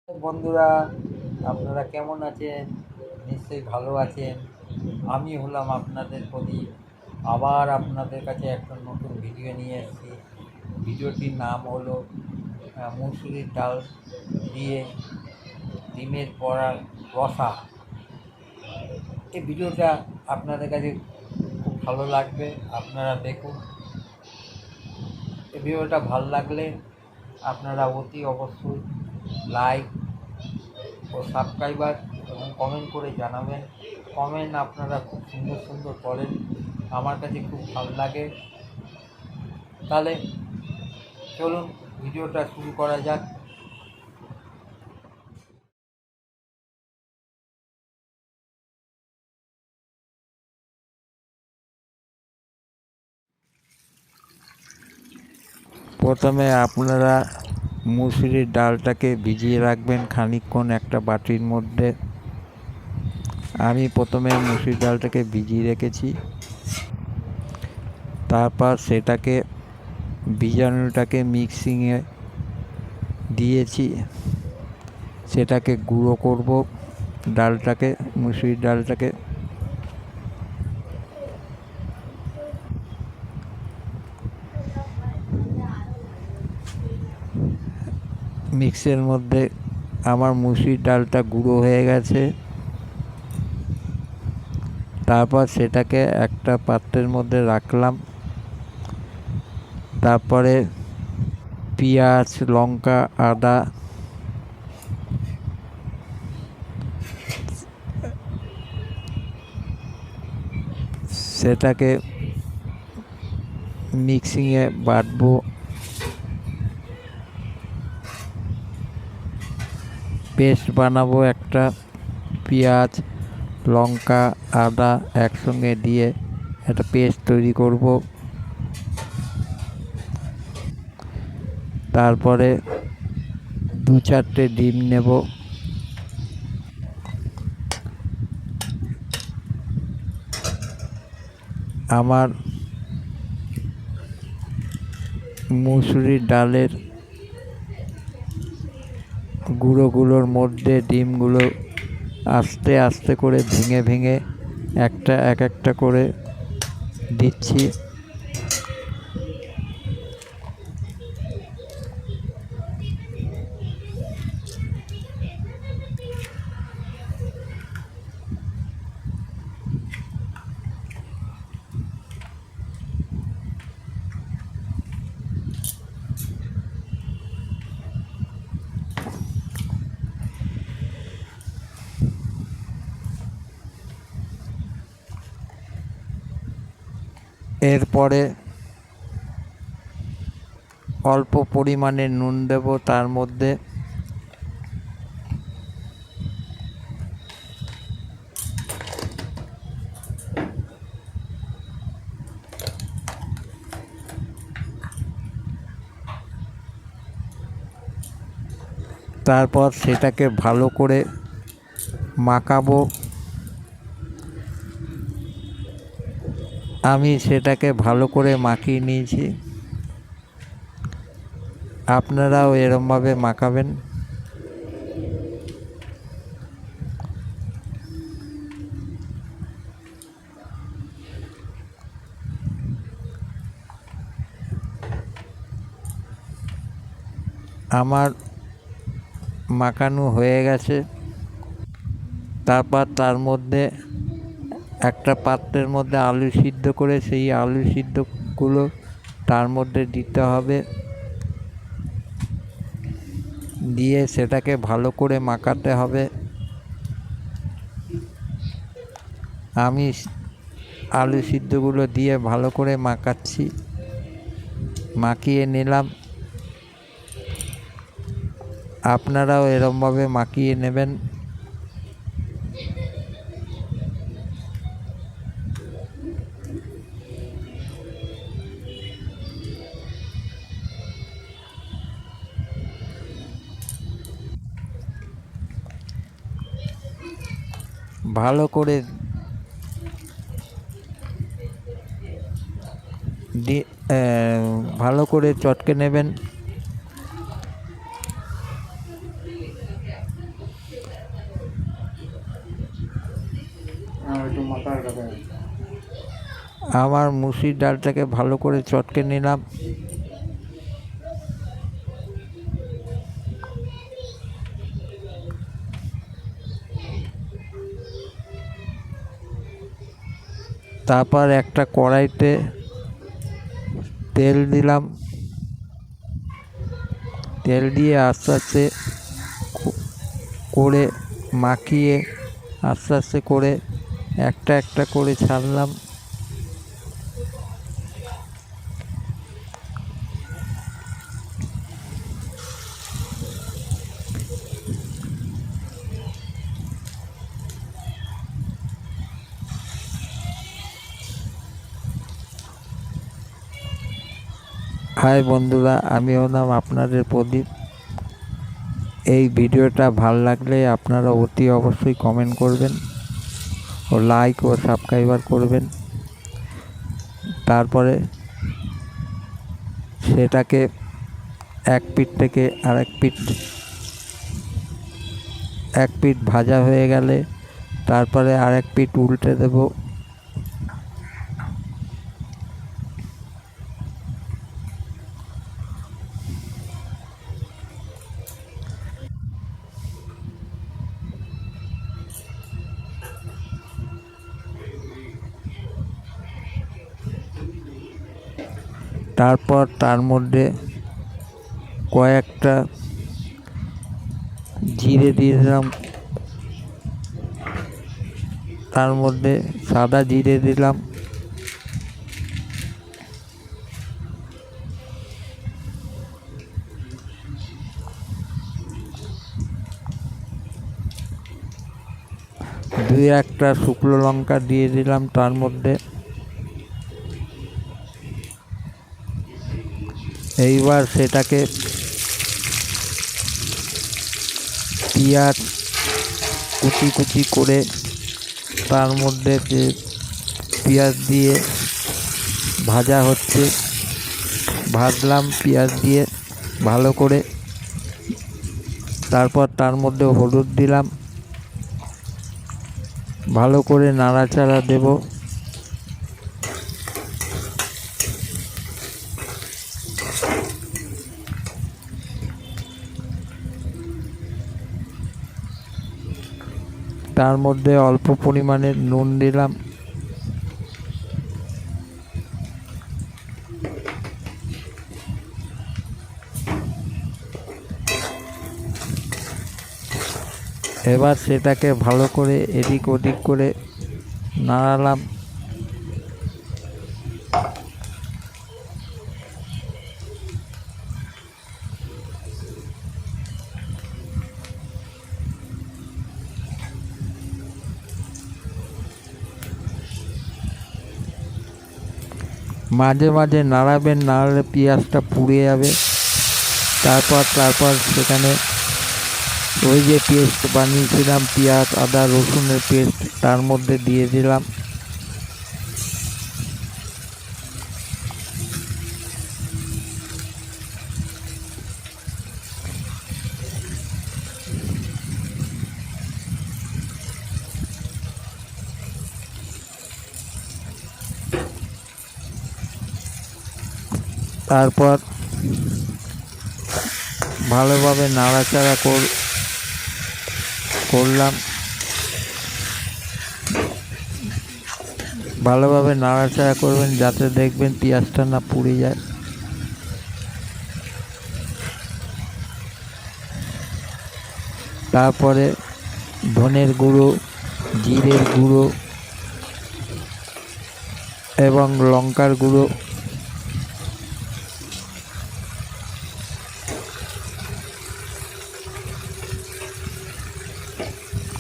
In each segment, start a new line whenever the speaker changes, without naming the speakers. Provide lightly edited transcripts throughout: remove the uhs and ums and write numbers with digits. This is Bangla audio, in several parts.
বন্ধুরা, আপনারা কেমন আছেন? নিশ্চয়ই ভালো আছেন। আমি হলাম আপনাদের প্রদীপ। আবার আপনাদের কাছে একটা নতুন ভিডিও নিয়ে এসেছি। ভিডিওটির নাম হলো মুসুরির ডাল দিয়ে ডিমের বড়া রসা। এই ভিডিওটা আপনাদের কাছে খুব ভালো লাগবে, আপনারা দেখুন। এই ভিডিওটা ভালো লাগলে আপনারা অতি অবশ্যই লাইক ও সাবস্ক্রাইবার এবং কমেন্ট করে জানাবেন। কমেন্ট আপনারা খুব সুন্দর সুন্দর করেন, আমার কাছে খুব ভালো লাগে। তাহলে চলুন ভিডিওটা শুরু করা যাক। প্রথমে আপনারা মুসুরির ডালটাকে ভিজিয়ে রাখবেন খানিকক্ষণ একটা বাটির মধ্যে। আমি প্রথমে মুসুরির ডালটাকে ভিজিয়ে রেখেছি, তারপর সেটাকে ভিজানোটাকে মিক্সিংয়ে দিয়েছি, সেটাকে গুঁড়ো করব। ডালটাকে, মুসুরির ডালটাকে মিক্সের মধ্যে আমার মুসুরির ডালটা গুঁড়ো হয়ে গেছে। তারপর সেটাকে একটা পাত্রের মধ্যে রাখলাম। তারপরে পেঁয়াজ, লঙ্কা, আদা সেটাকে মিক্সিংয়ে বাটবো। পেস্ট বানাবো একটা। পেঁয়াজ, লঙ্কা, আদা একসঙ্গে দিয়ে একটা পেস্ট তৈরি করব। তারপরে 2-4টে ডিম নেব। আমার মুসুরির ডালের গুঁড়োগুলোর মধ্যে ডিমগুলো আস্তে আস্তে করে ভেঙে ভেঙে এক একটা করে দিচ্ছি। এরপরে অল্প পরিমাণে নুন দেব তার মধ্যে। তারপর সেটাকে ভালো করে মাখাবো। আমি সেটাকে ভালো করে মাখিয়ে নিয়েছি, আপনারাও এরমভাবে মাখাবেন। আমার মাখানো হয়ে গেছে। তারপর তার মধ্যে একটা পাত্রের মধ্যে আলু সিদ্ধ করে সেই আলু সিদ্ধগুলো তার মধ্যে দিতে হবে। দিয়ে সেটাকে ভালো করে মাখাতে হবে। আমি আলু সিদ্ধগুলো দিয়ে ভালো করে মাখাচ্ছি, মাখিয়ে নিলাম। আপনারাও এরমভাবে মাখিয়ে নেবেন। ভালো করে ভালো করে চটকে নেবেন। আমার মুসুরির ডালটাকে ভালো করে চটকে নিলাম। তারপর একটা কড়াইতে তেল দিলাম। তেল দিয়ে আস্তে আস্তে করে মাখিয়ে আস্তে আস্তে করে একটা একটা করে ছাড়লাম। হাই বন্ধুরা, আমি হলাম আপনাদের প্রদীপ। এই ভিডিওটা ভালো লাগলে আপনারা অতি অবশ্যই কমেন্ট করবেন ও লাইক ও সাবস্ক্রাইবার করবেন। তারপরে সেটাকে এক পিঠ থেকে আরেক পিঠ, এক পিঠ ভাজা হয়ে গেলে তারপরে আরেক পিঠ উল্টে দেব। তারপর তার মধ্যে কয়েকটা জিরে দিয়ে দিলাম, তার মধ্যে সাদা জিরে দিলাম, দুই একটা শুকনো লঙ্কা দিয়ে দিলাম তার মধ্যে। এইবার সেটাকে পেঁয়াজ কুচি কুচি করে তার মধ্যে যে পেঁয়াজ দিয়ে ভাজা হচ্ছে, ভাজলাম পেঁয়াজ দিয়ে ভালো করে। তারপর তার মধ্যে হলুদ দিলাম, ভালো করে নাড়াচাড়া দেব। তার মধ্যে অল্প পরিমাণে নুন দিলাম। এবার সেটাকে ভালো করে এদিক ওদিক করে নাড়ালাম। মাঝে মাঝে নাড়াবেন, নাড়লে পেঁয়াজটা পুড়ে যাবে। তারপর সেখানে ওই যে পেস্ট বানিয়েছিলাম পেঁয়াজ আদা রসুনের পেস্ট তার মধ্যে দিয়ে দিলাম। তারপর ভালোভাবে নাড়াচাড়া করলাম। ভালোভাবে নাড়াচাড়া করবেন যাতে দেখবেন পেঁয়াজটা না পুড়ে যায়। তারপরে ধনের গুঁড়ো, জিরের গুঁড়ো এবং লঙ্কার গুঁড়ো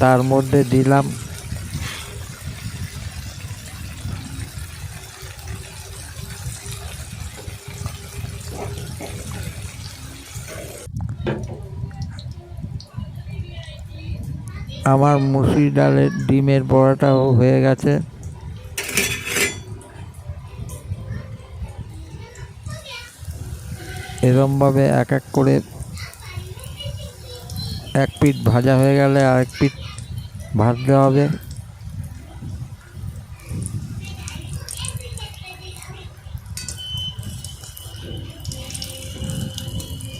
তার মধ্যে দিলাম। আমার মুসুরি ডালের ডিমের বড়াটাও হয়ে গেছে। এরমভাবে এক এক করে এক পিঠ ভাজা হয়ে গেলে আরেক পিঠ ভাজতে হবে।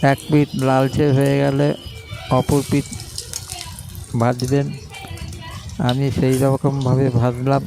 এক পিঠ লালচে হয়ে গেলে অপর পিঠ ভাজবেন। আমি সেই রকমভাবে ভাজলাম।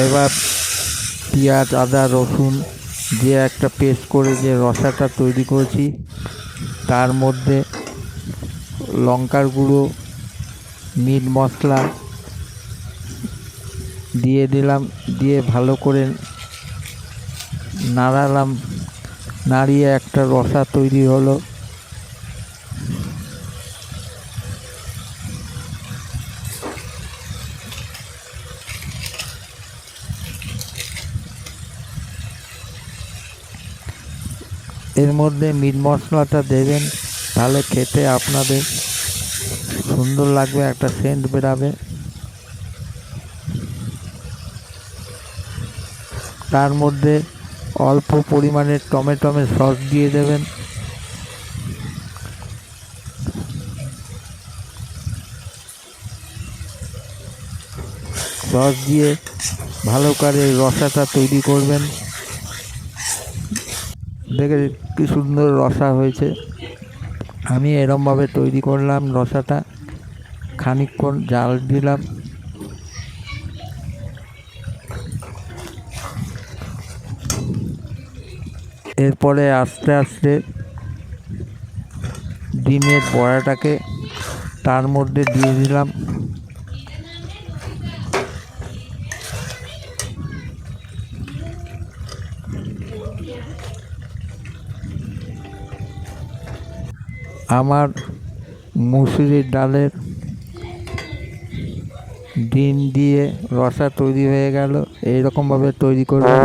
এবার পেঁয়াজ, আদা, রসুন দিয়ে একটা পেস্ট করে যে রসাটা তৈরি করেছি তার মধ্যে লঙ্কার গুঁড়ো, মিট মশলা দিয়ে দিলাম। দিয়ে ভালো করে নাড়ালাম। নাড়িয়ে একটা রসা তৈরি হলো। এর মধ্যে মিট মশলাটা দেবেন, তাহলে খেতে আপনাদের সুন্দর লাগবে, একটা সেন্ট বেরাবে। তার মধ্যে অল্প পরিমাণে টমেটো সস দিয়ে দেবেন। সস দিয়ে ভালো করে রসাটা তৈরি করবেন। দেখে কি সুন্দর রসা হয়েছে। আমি এরমভাবে তৈরি করলাম রসাটা। খানিকক্ষণ জাল দিলাম। এরপরে আস্তে আস্তে ডিমের বড়াটাকে তার মধ্যে দিয়ে দিলাম। আমার মুসুরির ডালের ডিম দিয়ে রসা তৈরি হয়ে গেল। এইরকমভাবে তৈরি করবেন।